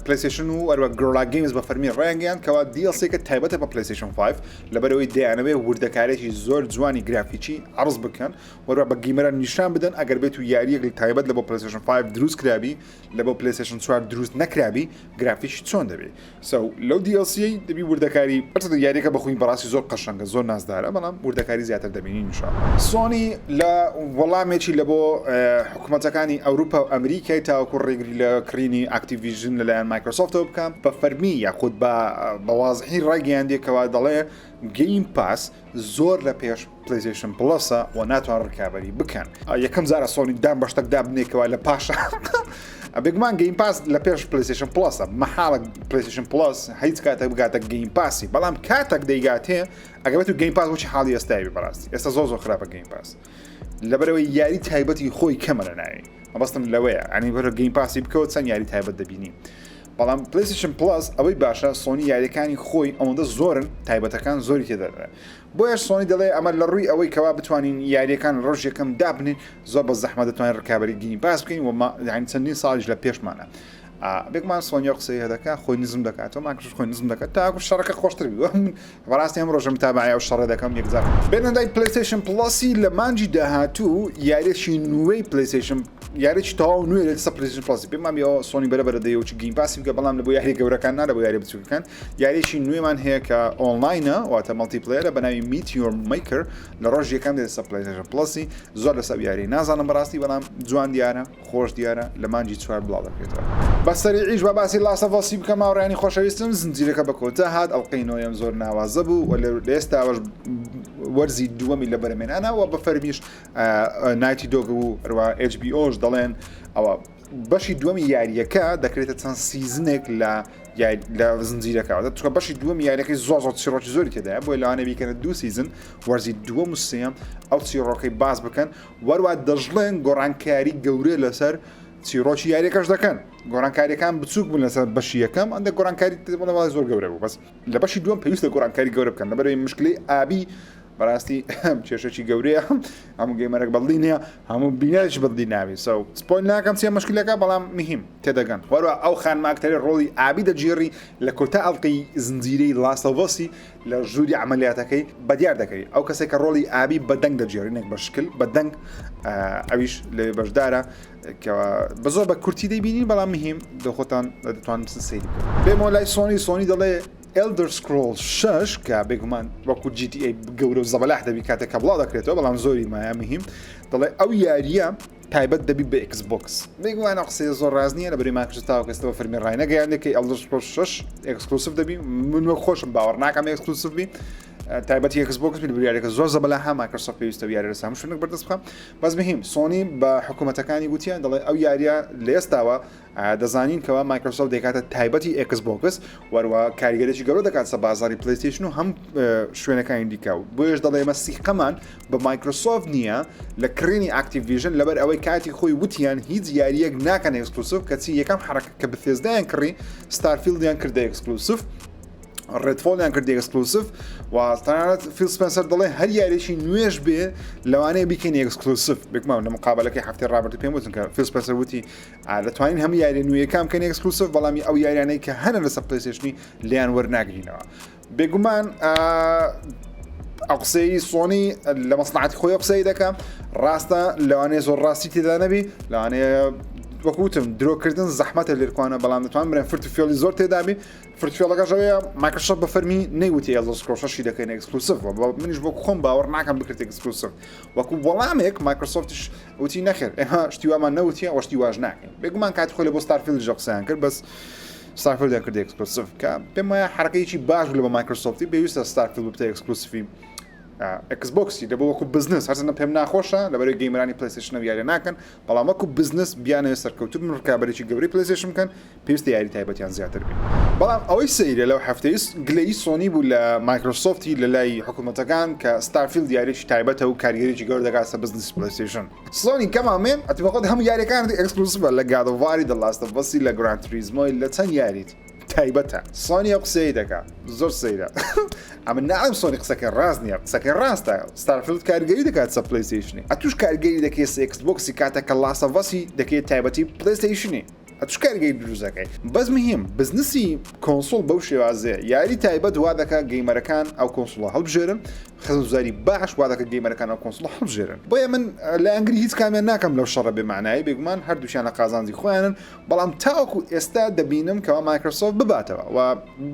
پلیستیشن و ئەروە گۆلا گیمز بە فەرمی ڕایانگەیان کەوا دیڵسێکە تایبەتە بە پلیستیشن 5 لەبەرەوەی دەیانەوێ وردەکارێکی زۆر جوانی گرافیکی عرض بکەن وەروە بە گیمەرە نیشان بدەن ئەگەر بێت و یاریەک تایبەت لە بۆ پلیستیشن 5 دروست کرابی لە بۆ پلیستیشن 4 دروست نەکرابی گرافیکی چۆن دەبێت لەو دیڵسی دەبی وردەکاری بەرچ یاریەکە بەخۆی بەڕاستی زۆر قەشەنگە زۆر نازدارە بەڵام وردەکاری زیاتر دەبینی نیشان سۆنی لە وەڵامێکی لە بۆ حکوومەتەکانی ئەوروپا و ئەمریکای تاوەکو ڕێگری لە کڕینی ئاکتیڤیژن لەلایەن مایکرۆسۆفتەوە بکەم بە فەرمی یاخود بە وازحی ڕایگەیاندێکەوە دەڵێ گەیم پاس زۆر لە پێش پلیستیشن پلەسە و ناتوان ڕکابەری بکەن یەکەم زارە سۆنی دام بە شتێک دابنێکەوە لە پاشە بگمان گەیم پاس لە پێش پلیستیشن پلەسە مەحاڵە پلیستیشن پلس هیچ کاتێک بگاتە گەیم پاسی بەڵام کاتێک دەیگاتێ ئەگەبێت و گەیم پاس بۆچی حاڵی ئێستای بەڕاستی ئێستا زۆر خراپە گەیم پاس لەبەرەوەی یاری تایبەتی خۆی کەمە لە ناوی مەبەستم لەوەیە ئەنی بەرە گەیم پاسی بکەوت چەند یاری تایبەت دەبینی بەڵام پلیستیشن پلس ئەوەی باشە سۆنی یاریەکانی خۆی ئەوەندە زۆرن تایبەتەکان زۆری تێدەدرێت بۆیە سۆنی دەڵێ ئەمە لە ڕووی ئەوەی کەوا بتوانین یاریەکان ڕۆژ یەکەم دابنین زۆر بە زەحمە دەتوانین ڕکابەری گەیم پاس بکەین و چەندین ساڵیش لە پێشمانە بێکمان سۆنیا قسەی هەدەکە خۆی نزم دەکاتەوە ماکرش خۆی نزم دەکات تاکو شەڕەکە خۆشتر بی بەڕاستی ئەم ڕۆژە متابعە و شەڕە دەکەم یەکجار بێنەدای پلیستیشن پلسی لە مانجی داهاتوو یاریەکی نوێی پلیستیشن یاریی تاوا نوێ لە پلیستیشن پلس پێمان بێەوە سۆنی بەرەبەر دەیەوە گەیم پاسی بکە بەڵام لە بۆ یاری گەورەکان نا لە بۆ یاری بچووکەکان یاریشی نوێمان هەیە کە ئۆنلاینە واتە مەڵتیپلەیەرە بە ناوی میتیۆر میکر لە ڕۆژ یەکەم دێت پلیستیشن پلسی زۆر لەسەر یاری نازانم بەڕاستی بەڵام جوان دیارە خۆش دیارە لە مانجی 4 بڵاو دەکرێتەوە بە سەریعیش بە باسی لاسە ڤاسی بکەم هاوڕێیانی خۆشەویستم زنجیرەکە بە کۆتا هات ئەڵقەی نۆیەم زۆر ناوازە بوو و لە ئێستاوەش وەرزی دووەمی لە بەرەمێنانەوە بە فەرمیش نایتی دۆگ و ڕوا HBO دەڵێن ئەوە بەشی دووەمی یاریەکە دەکرێتە چەند سیزنێک لە زنجیرەکە چکە بەشی دووەمی یاریەکەی زۆر چیرۆکی زۆری تێدایە بۆی لەوانە بیکەنە دوو سیزن وەرزی دووەم و سێم ئەو چیرۆکەی باز بکەن وەروە دەژڵێن گۆڕانکاری گەورە لەسەر چیرۆکی یاریەکەش دەکەن گۆڕانکاریەکان بچووک بوون لەسەر بەشی یەکەم ئەندە گۆڕانکاری زۆر گەورە بوو بەس لە بەشی دووەم پێویستە گۆڕانکاری گەورە بکەن لەبەرەوەی مشکلی ئابی بەڕاستی کێشەی گەورەیە هەموو گەیمەرەك بەڵی نییە هەموو بینایش بڵی ناوی سپۆیل ناکەم چیە مشکلەکە بەڵام مهم تێدەگەن وەروە ئەو خانماکتەری ڕۆڵی ئابی دەگیێڕی لە کۆتا ئەڵلقەی زنجیرەی لاستەڤۆسی لە ژووری عملیاتەکەی بەدیار دەکەی ئەو کەسێک کە ڕۆڵی ئابی بەدەنگ دەگیێڕی نەک بە شکل بەدەنگ ئەویش لە بەشدارە بە زۆر بە کورتی دەیبینی بەڵام مهم دەخۆتان دەتوان سەیری بێمەوە لای سۆنی دەڵێ Elder Scrolls 6 کە بێگومان وەکو GTA گەورە و زەبەلاح دەبی کاتێک کە بڵاو دەکرێتەوە بەڵام زۆری مایە مهم دەڵێ ئەو یاریە تایبەت دەبی بە Xbox بێگومان قسەی زۆر ڕاز نییە لە بەری مایکرۆسۆفت کەستەوە فەرمی ڕاینەگەیاندێکی Elder Scrolls 6 ئەکسکلوسیڤ دەبی من وەک خۆشم باوەڕ ناکەم ئەکسکلوسیڤ بی تایبەتی Xbox بی بریارێکە زۆر زەبەلاح مایکرۆسۆفت پێویستە یاری لەسام شوێنێک بەردەست بخەم بەس مهم سۆنی بە حکوومەتەکانی گوتیان دەڵێ ئەو یاریە لە ئێستاوە دەزانین کەەوە مایکرۆسۆفت دەکاتە تایبەتی Xbox وەروە کاریگەرێکی گەورە دەکات سە بازاری پلیستیشن و هەم شوێنەکانی دیکە و بۆیش دەڵێ ئێمە سیقەمان بە مایکرۆسۆفت نییە لە کڕینی ئاکتیڤیژن لەبەر ئەوەی کاتی خۆی وتیان هیچ یاریەک ناکەن ئەکسکلوسیڤ کەچی یەکەم حرەکە کە بەثێزدایان کڕی ستارفیلدیان کردە ئەکسکلوسیڤ ڕێدفۆڵیان کردی ئەکسکلوسیڤ و تەنانەت فیل سپێنسەر دەڵێ هەر یاریشی نوێژ بێ لەوانەیە بیکەنی ئەکسکلوسیڤ بێکمان لە مقابلەکەی هەفتەی ڕابردوو پێم وتن کە فیل سپێنسەر وتی دەتوانین هەموو یاری نوێیەکان بکەنی ئەکسکلوسیڤ بەڵامی ئەو یاریانەی کە هەنە لەسەر پلیستیشنی لیان وەرناگرینەوە بێگومان ئەو قسەی سۆنی لە مەسلحەتی خۆی قسەی دەکەم ڕاستە لەوانەیە زۆر ڕاستی تێدا نەبی لەوانەیە وەکوتم درۆکردن زەحمەتە لێرکوانە بەڵام دەتوان برێن فرتوفێڵی زۆر تێدابی فرتوفێڵەکەشەوەیە مایکرۆسۆفت بە فەرمی نەیوتی Elder Scrolls 6 دەکەین ئەکسکلوسیڤ منیش بۆ خۆم باوەڕ ناکەم بکرێت ئەکسکلوسیڤ وەکو وەڵامێک مایکرۆسۆفتش وتی نەخێر ئێمە شتی وامان نەوتیە ئەوە شتی واژ ناکەین بێگومان کاتی خۆی لە بۆ ستارفیلد قسەیان کرد بەس ستارفیلدیان کردی ئەکسکلوسیڤ کە پێم وایە حرەکەیەکی باش لە بە مایکرۆسۆفتی پێویستە ستارفیلد بتە ئەکسکلوسیڤی ئەکسبۆکسی دەبوو وەکو بزنس هەرچەندە پێم ناخۆشە لەبەرەوەی گەیمەرانی پلیستیشنە یاری ناکەن بەڵام وەکو بزنس بیانەوێت سەرکەوتوب ڕکابەرێکی گەوری پلیستیشن بکەن پێویستە یاری تایبەتیان زیاتر بین بەڵام ئەوەی سەیرە لەو هەفتەی گلەی سۆنی بوو لە مایکرۆسۆفتی لە لای حکوومەتەکان کە ستارفیلد یاریی تایبەتە و کاریگەریی گەور دەگاتە بزنس پلیستیشن سۆنی کەمامێن ئەتیبقۆت هەموو یاریەکان ئەکسکلوسیڤە لە گادۆڤاری دە لاستە بەسی لە گراند توریزمۆی لە چەند یاریت تایبەتە سۆنی ئەو قسەی دەکات زۆر سەیرە ئەمە ناڵم سۆنی قسەکە ڕاست نییە قسەکە ڕاستە ستارفیلد کارگەری دەکات سە پلیستیشنی ئەتوش کارگەری دەکێت ئەکسبۆکسی کاتە کە لاسەڤەسی دەکێت تایبەتی پلیستیشنی ئەتوش کارگەی دروستەکەی بەس مهم بزنسی کۆنسۆڵ بەو شێوازەیە یاری تایبەت وا دەکات گەیمەرەکان ئەو کۆنسۆڵە هەڵبژێرن خەزوزاری باش وا دەکات گەیمەرەکان ئەو کۆنسۆڵە هەڵبژێرن بۆیە من لە ئەنگلی هیچ کامیان ناکەم لەو شەڕە بێمانایی بێگومان هەردووشیان لە قازانجی خۆیانن بەڵام تاوەکو ئێستا دەبینم کەوا مایکرۆسۆفت بباتەوە و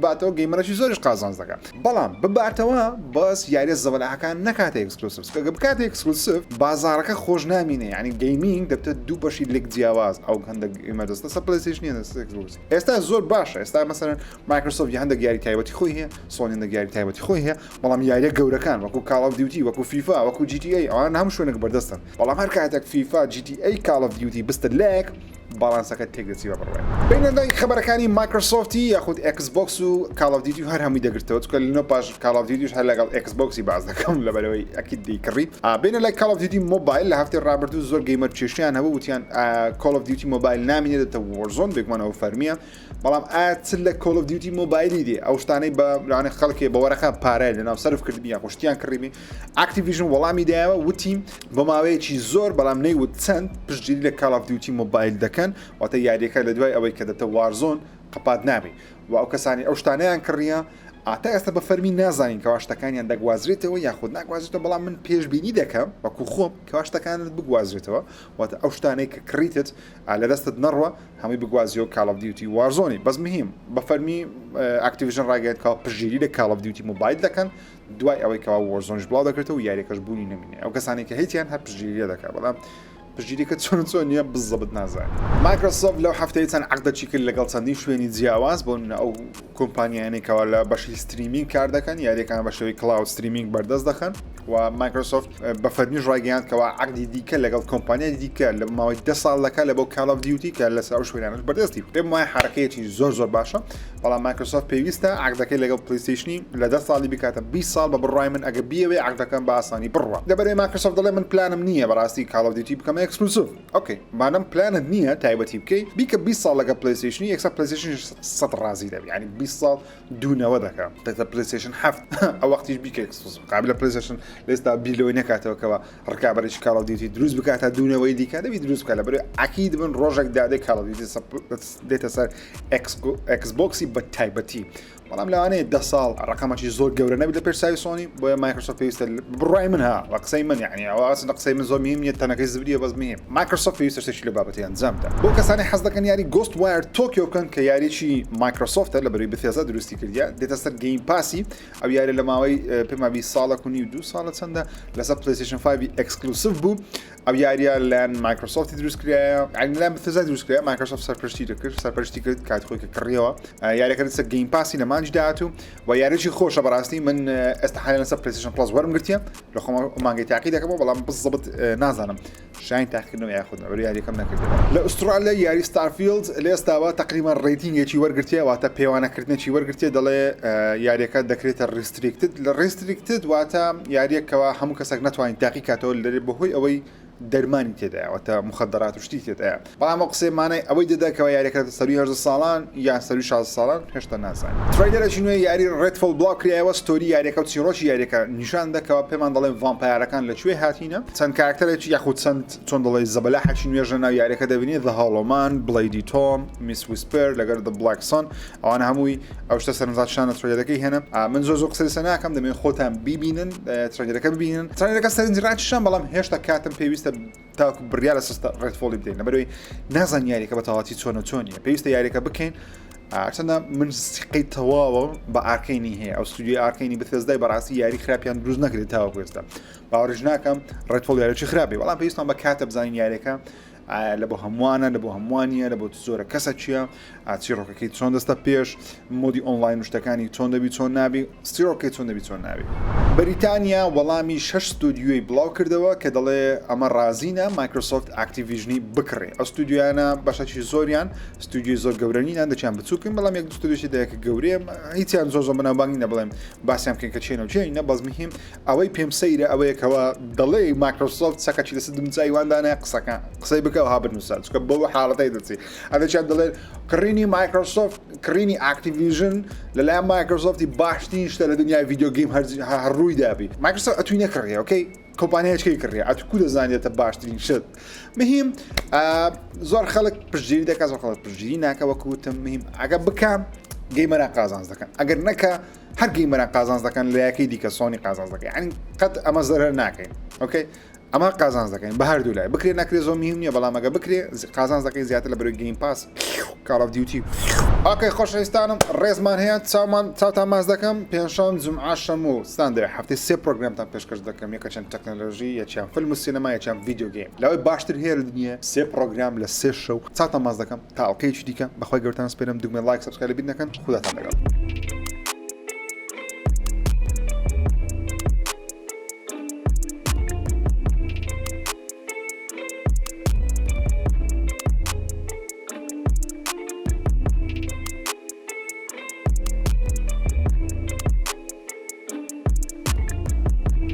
بباتەوە گەیمەرەی زۆرش قازانج دەکات بەڵام بباتەوە بەس یاریە زەبەلاحەکان نەکاتە ئێکسکلوسیڤ کە بکاتە ئێکسکلوسیڤ بازارەکە خۆش نامینێ یعنی گەیمینگ دەبێت دوو بەشی لێک جیاواز ئەو هەندێک ئێمەدەستە سە پلەیستیشن ئێستا زۆر باشە ئێستا مەسەرەن مایکرۆسۆفت هەندێک یاری تایبەتی خۆی هەیە سۆنی هەندێک یاری تایبەتی خۆی هەیە بەڵام یاریە گەورەکان وەکو کال ئۆف دیوتی وەکو فیفا وەکو جی تی ئەی ئەوان هەموو شوێنێک بەردەستن بەڵام هەر کاتێک فیفا جی تی ئەی کال ئۆف دیوتی بستە لایەک باڵانسەکە تێک دەچیوە بڕوێن بینەدای خبرەکانی مایکرۆسۆفتی یاخود ئەکس بۆکس و کال ئۆف دیوتی هەر هەمووی دەگرتەوە چکە لەنۆ پاش کال ئۆف دیوتیش هەر لەگەڵ ئەکس بۆکسی باز دەکەم لەبەرەوەی ئەکید دەیکڕی بینە لای کال ئۆف دیوتی مۆبایل لە هەفتەی ڕابردوو زۆر گەیمەر چێشتیان هەبوو وتیان کال ئۆف دیوتی مۆبایل نامینێتە وۆرزۆن بێگومانەوە فەرمیە بەڵام ئاچ لە کال ئۆف دیوتی مۆبایلی دێ ئەو شتانەی بە لەوانێ خەڵکی بە وەرەخە پارەیە لەناو سەرف کردبی یا خوشتیان کڕیبی ئاکتیڤیژن وەڵامی دایەوە وتیم بە ماوەیەکی زۆر بەڵام نەیوت چەند پشتگیری لە کال ئۆف دیوتی مۆبایل دەکەن واتە یاریەکە لە دوای ئەوەی کە دەتە وارزۆن قەپات نابی و ئەو کەسانی ئەو شتانەیان کڕیە ئاتا ئێستا بە فەرمی نازانین کەوا شتەکانیان دەگوازرێتەوە یاخود ناگوازرێتەوە بەڵام من پێشبینی دەکەم وەکو خۆم کەوا شتەکانت بگوازرێتەوە واتە ئەو شتانەی کە کڕیتت لە دەستت نەڕوە هەمووی بگوازیەوە کال ئۆف دیوتی وارزۆنی بەس مهم بە فەرمی ئاکتیڤیژن ڕاگەیەت کە پشتگیری لە کال ئۆف دیوتی مۆبایل دەکەن دوای ئەوەی کەوا وارزۆنش بڵاو دەکرێتەوە و یاریەکەش بوونی نەمینێ ئەو کەسانی کە هیچیان هەر پشتگیری دەکات بەڵام پشتگیریکە چۆن نییە بزەبت نازان مایکرۆسۆفت لەو هەفتەیە چەند عەقدێکی کرد لەگەڵ چەندین شوێنی جیاواز بۆن ئەو کۆمپانیانێکەوە لە بەشی ستریمینگ کار دەکەن یاریەکان بە شێوەی کلااود ستریمینگ بەردەست دەخەن و مایکرۆسۆفت بە فەرمیش ڕاگەیاند کەوا عەقدی دیکە لەگەڵ کۆمپانیای دیکە لە ماوەی 10 ساڵ دەکات لە بۆ کال ئۆف دیوتی کە لەسەر ئەو شوێنانش بەردەستی پێم وایە حرەکەیەکی زۆر باشە بەڵام مایکرۆسۆفت پێویستە عەقدەکەی لەگەڵ پلەیستیشنی لە 10 ساڵی بکاتە 20 ساڵ بە بڕای من ئەگە بیەوێ عەقدەکەم بە ئاسانی بڕوە لەبەرەوەی مایکرۆسۆفت دەڵێ من پلانم نییە بەڕاستی کال ئۆف دیوتی بکەمە ئێکسکلوسیڤ اوكي مادام بلانت نییە تایبەتی بکەی بیکە 20 ساڵ لەگە پلەیستیشنی یەکسا پلەیستیشن 100 ڕازی دەبی یعنی 20 ساڵ دوونەوە دەکات دەتە پلەیستیشن 7 ئەو وەختیش بیکە ئێکسکلوسیڤ قابلە پلەیستیشن لێستا بیلەوەی نەکاتەوە کەوا ڕکابەرێکی کال ئۆف دیوتی دروست بکاتە دوونەوەی دیکە دەبی دروست بکات لەبەرەوەی ئەکید من ڕۆژێک دادەی کال ئۆف دیوتی دێتە سەر ئەکس بۆکسی بە تایبەتی بەڵام لەوانەیە 10 ساڵ ڕقەمەکی زۆر گەورە نەبێت لە پێشساوی سۆنی بۆیە مایکرۆسۆفت پێویستە بڕای من ها وە قسەی من یعنی ئەوە ئەسڵ قسەی من زۆر مهم نیە تەنەکەی زبریە بەس مهم مایکرۆسۆفت پێویستە شتێکی لە بابەتی ئەنجامدا بۆ کەسانی حەز دەکەن یاری گۆست وایر تۆکیۆ بکەن کە یاریی مایکرۆسۆفتە لەبەرەوەی بەتێزە دروستی کردیا دێتە سەر گەیم پاسی ئەو یاری لە ماوەی پێما 20 ساڵە و 2 ساڵە چەندە لەسەر پلەیستیشن 5 ئەکسکلوسیڤ بوو ئەو یاریە لەن مایکرۆسۆفتی دروست کراوە ئەنی لەم بەتێزە دروست کرا مایکرۆسۆفت سەرپەرشتی دەکرد سەرپەرشتی کرد کات خۆی کە کڕیەوە یاریەکە لەسەر گەیم پاسی لە مانج داهاتوو و یاریی خۆشە بەڕاستی من ئێستا حالیا لەسەر پلەیستیشن پلس وەرم گرتیە لە خۆم مانگەی تاقی دەکەمەوە بەڵام بزەبت نازانم شاین تاقیکردنەوە یاخودنەوە بەری یاریەکەم نەکردەوە لە ئوسترالیا یاری ستارفیلد لێستاوە تقریبا ڕێتینگێکی وەرگرتیە واتە پێوانەکردنێکی وەرگرتیە دەڵێ یاریەکە دەکرێتە ریستریکتد لە ریستریکتد واتە یاریەکەوە هەموو کەسێک ناتوانین تاقیکاتەوە لەرێ بەهۆی ئەوەی دەرمانی تێدایە واتە مخدرات و شتی تێدایە بەڵام ئەو قسەمانەی ئەوەی دەداکەوە یاریەکە سەروی 10 ساڵان یا سەروی 16 ساڵان هێشتا نازانین ترایلەرێکی نوێ یاری ڕێدفۆڵ بڵاو کراوە ستۆری یاریەکە و چیرۆکی یاریەکە نیشان دەکەوە پێمان دەڵێن ڤامپایرەکان لەکوێ هاتینە چەند کارکتەرێکی یاخود چەند چۆن دەڵێ زەبەلاحێکی نوێژە ناو یاریەکە دەبینێت The Hollow Man بڵیدی تۆم میس ویسپەر لەگەر The Black Sun ئەوانە هەمووی ئەو شتە سەرنجاتشانە ترایلەکەی هێنا من زۆر قسەی ناکەم دەمێن خۆتان بیبینن ترایلەکە ببینن ترایلەکە سەرنجڕاکیشان بەڵام هێشتا کاتم پێویستە تاکو بڕیا لە سەستا ڕێدفۆڵی بدەین لەبەرەوەی نازان یاریەکە بە تەواتی چۆنیە پێویستە یاریەکە بکەین چەندە من سقەی تەواوە بە ئارکەینی هەیە ئەو ستودیۆی ئارکەینی بەتێزدای بەڕاستی یاری خراپیان دروست نەکرێت تاوەکو ئێستا باوەڕێژ ناکەم ڕێدفۆڵ یاریێکی خراپی بەڵام پێویستان بە کاتە بزانین یاریەکە لە بۆ هەمووانە لە بۆ هەمووانیە لە بۆ زۆرە کەسە چییە چیرۆکەکەی چۆن دەستە پێش مۆدی ئۆنلاین و شتەکانی چۆن دەبی چۆن نابی ستیرۆکەی چۆن دەبی چۆن نابی بەریتانیا وەڵامی 6 ستودیۆی بڵاو کردەوە کە دەڵێ ئەمە ڕازینە مایکرۆسۆفت ئاکتیڤیژنی بکڕێ ئەو ستودیۆیانە بەشەکی زۆریان ستودیۆی زۆر گەورەنینان دەچیان بچووکن بەڵام یەک ستودیۆی دەیەکە گەورەیە هیچیان زۆر بەناوبانگی نە بڵێم باسییان بکەین کە چێنە و چێنە بەس مهم ئەوەی پێم سەیرە ئەوەیەکەوە دەڵێ مایکرۆسۆفت سەکەچی لەسەر دمجای واندانە قسەی بکە و ها بنووسە چکە بەوە حاڵەتەی دەچی ئەدەچیان دەڵێن کڕینی مایکرۆسۆفت کڕینی ئاکتیڤیژن لەلایەن مایکرۆسۆفتی باشترین شتە لە دنیای ڤیدیۆ گیم هەڕووی دابی مایکرۆسۆفت ئەتوی نەکڕێ ئۆکەی کۆمپانیاچکەی کڕێ ئەتکو دەزانێتە باشترین شت مهم زۆر خەڵک پشتگیری دەکات زۆر خەڵک پشتگیری ناکە وەکوتم مهم ئەگە بکەم گەیمەران قازانج دەکەن ئەگەر نەکە هەر گەیمەران قازانج دەکەن لە یاکەی دیکە سۆنی قازانج دەکەن یعنی قەت ئەمە زەرەر ناکەین ئۆکەی ئەمە قازانج دەکەین بە هەردوو لای بکرێ نەکرێ زۆر مهم نییە بەڵام ئەگە بکرێ قازانج دەکەین زیاتر لە بەرەوەی گەیم پاس کال ئۆف دیوتی ئۆکەی خۆشەویستانم ڕێزمان هەیە چاوتان ماز دەکەم پێنجشەم جومعە شەم و ستاندەر هەفتەی سێ پرۆگرامتان پێشکەش دەکەم یەکەچەند تەکنۆلۆژی یەکیان فیلم و سینەما یەکیان ڤیدیۆ گەیم لەوەی باشتر هەیە لە دنیا سێ پرۆگرام لە سێ شەو چاوتان ماز دەکەم تا ئەڵقەیەکی دیکە بەخوای گەورتان سپێرم دوگمە لایک سەبسکرایب لەبیر نەکەن خوداتان لەگەڵ